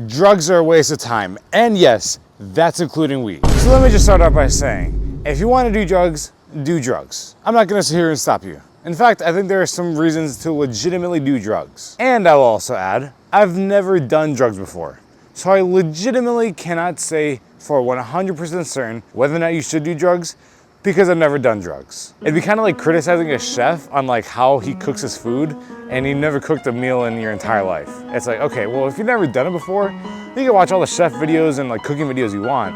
drugs are a waste of time. And yes, that's including weed. So let me just start off by saying, if you want to do drugs, do drugs. I'm not gonna sit here and stop you. In fact, I think there are some reasons to legitimately do drugs. And I will also add, I've never done drugs before. So I legitimately cannot say for 100% certain whether or not you should do drugs because I've never done drugs. It'd be kind of like criticizing a chef on like how he cooks his food and you never cooked a meal in your entire life. It's like, okay, well, if you've never done it before, you can watch all the chef videos and like cooking videos you want,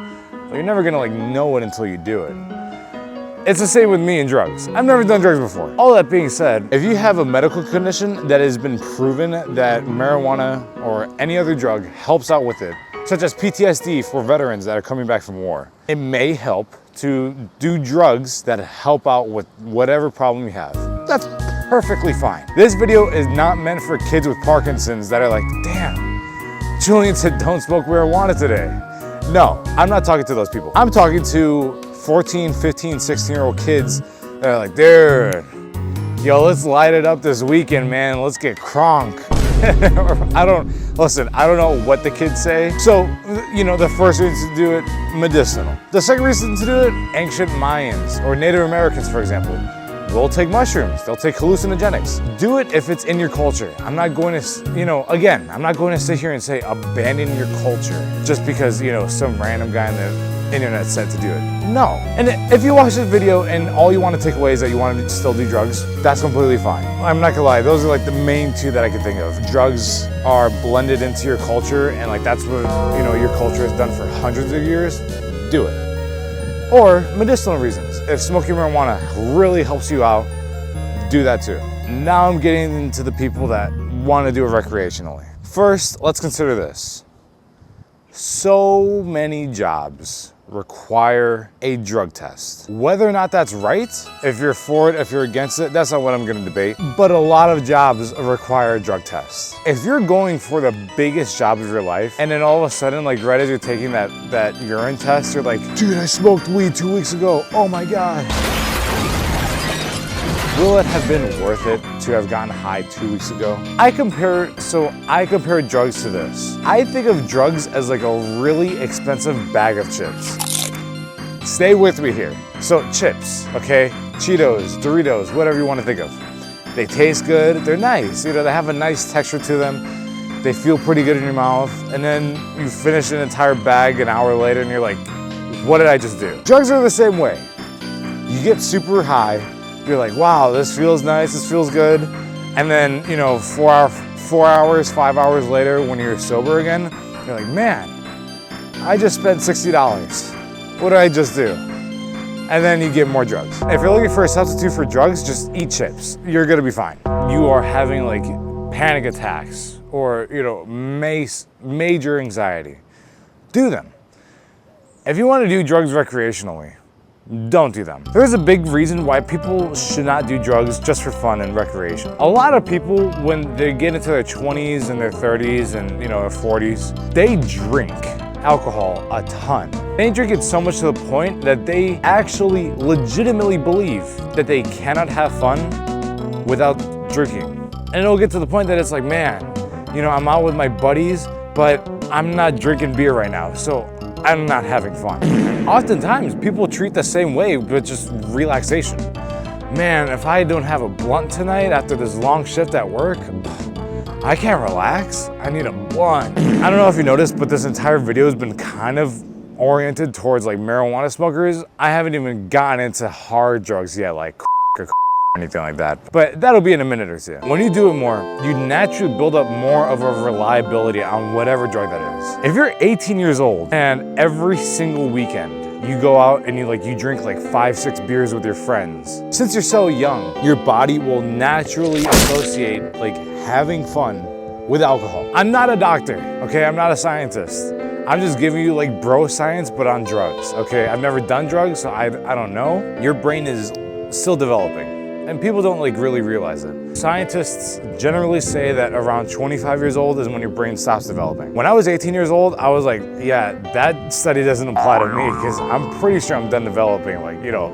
but you're never gonna like know it until you do it. It's the same with me and drugs. I've never done drugs before. All that being said, if you have a medical condition that has been proven that marijuana or any other drug helps out with it, such as PTSD for veterans that are coming back from war, it may help to do drugs that help out with whatever problem you have. That's perfectly fine. This video is not meant for kids with Parkinson's that are like, damn, Julian said don't smoke marijuana today. No, I'm not talking to those people. I'm talking to 14, 15, 16-year-old kids that are like, dude, yo, let's light it up this weekend, man. Let's get crunk. I don't know what the kids say. So, you know, the first reason to do it, medicinal. The second reason to do it, ancient Mayans or Native Americans, for example. They'll take mushrooms, they'll take hallucinogenics. Do it if it's in your culture. I'm not going to, you know, again, I'm not going to sit here and say abandon your culture just because, you know, some random guy on the internet said to do it. No. And if you watch this video and all you want to take away is that you want to still do drugs, that's completely fine. I'm not gonna lie, those are like the main two that I can think of. Drugs are blended into your culture and like that's what, you know, your culture has done for hundreds of years, do it. Or medicinal reasons. If smoking marijuana really helps you out, do that too. Now I'm getting into the people that want to do it recreationally. First, let's consider this. So many jobs require a drug test. Whether or not that's right, if you're for it, if you're against it, that's not what I'm gonna debate. But a lot of jobs require a drug test. If you're going for the biggest job of your life, and then all of a sudden, like right as you're taking that urine test, you're like, dude, I smoked weed 2 weeks ago, oh my God. Will it have been worth it to have gotten high 2 weeks ago? I compare drugs to this. I think of drugs as like a really expensive bag of chips. Stay with me here. So chips, okay? Cheetos, Doritos, whatever you want to think of. They taste good, they're nice. You know, they have a nice texture to them. They feel pretty good in your mouth. And then you finish an entire bag an hour later and you're like, what did I just do? Drugs are the same way. You get super high, you're like, wow, this feels nice, this feels good. And then, you know, 4 hours, 5 hours later, when you're sober again, you're like, man, I just spent $60. What did I just do? And then you get more drugs. If you're looking for a substitute for drugs, just eat chips. You're gonna be fine. You are having like panic attacks or, you know, major anxiety. Do them. If you want to do drugs recreationally, don't do them. There's a big reason why people should not do drugs just for fun and recreation. A lot of people, when they get into their 20s and their 30s and, you know, their 40s, they drink alcohol a ton. They drink it so much to the point that they actually legitimately believe that they cannot have fun without drinking. And it'll get to the point that it's like, man, you know, I'm out with my buddies, but I'm not drinking beer right now, so I'm not having fun. Oftentimes, people treat the same way, but just relaxation. Man, if I don't have a blunt tonight after this long shift at work, I can't relax. I need a blunt. I don't know if you noticed, but this entire video has been kind of oriented towards like marijuana smokers. I haven't even gotten into hard drugs yet, like or anything like that. But that'll be in a minute or two. When you do it more, you naturally build up more of a reliability on whatever drug that is. If you're 18 years old and every single weekend you go out and you drink like 5-6 beers with your friends, since you're so young, your body will naturally associate like having fun with alcohol. I'm not a doctor, okay? I'm not a scientist. I'm just giving you like bro science, but on drugs, okay? I've never done drugs, so I don't know. Your brain is still developing. And people don't like really realize it. Scientists generally say that around 25 years old is when your brain stops developing. When I was 18 years old, I was like, yeah, that study doesn't apply to me because I'm pretty sure I'm done developing,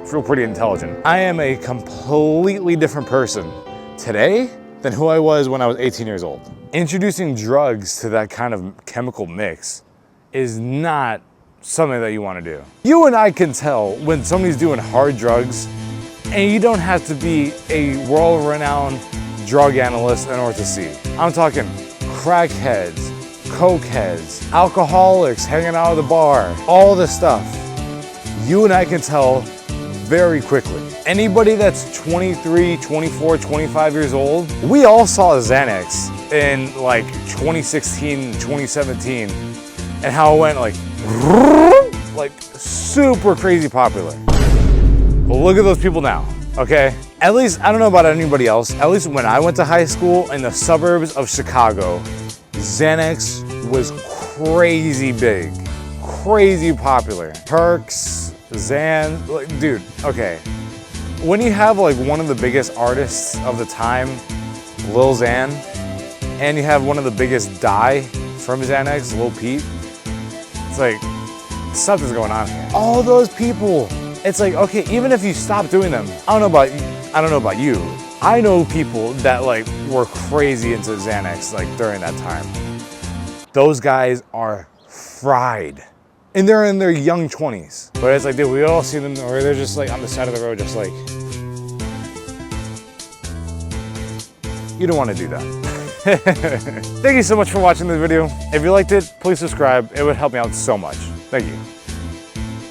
feel pretty intelligent. I am a completely different person today than who I was when I was 18 years old. Introducing drugs to that kind of chemical mix is not something that you want to do. You and I can tell when somebody's doing hard drugs, and you don't have to be a world-renowned drug analyst in order to see. I'm talking crackheads, cokeheads, alcoholics hanging out at the bar, all this stuff. You and I can tell very quickly. Anybody that's 23, 24, 25 years old, we all saw Xanax in like 2016, 2017, and how it went like super crazy popular. But look at those people now, okay? At least, I don't know about anybody else, at least when I went to high school in the suburbs of Chicago, Xanax was crazy big, crazy popular. Perks, Xan, like, dude, okay. When you have like one of the biggest artists of the time, Lil Xan, and you have one of the biggest die from Xanax, Lil Peep, it's like, something's going on here. All those people, it's like, okay, even if you stop doing them, I don't know about you. I know people that like were crazy into Xanax like during that time. Those guys are fried. And they're in their young 20s. But it's like, dude, we all see them, or they're just like on the side of the road, just like, you don't want to do that. Thank you so much for watching this video. If you liked it, please subscribe. It would help me out so much. Thank you.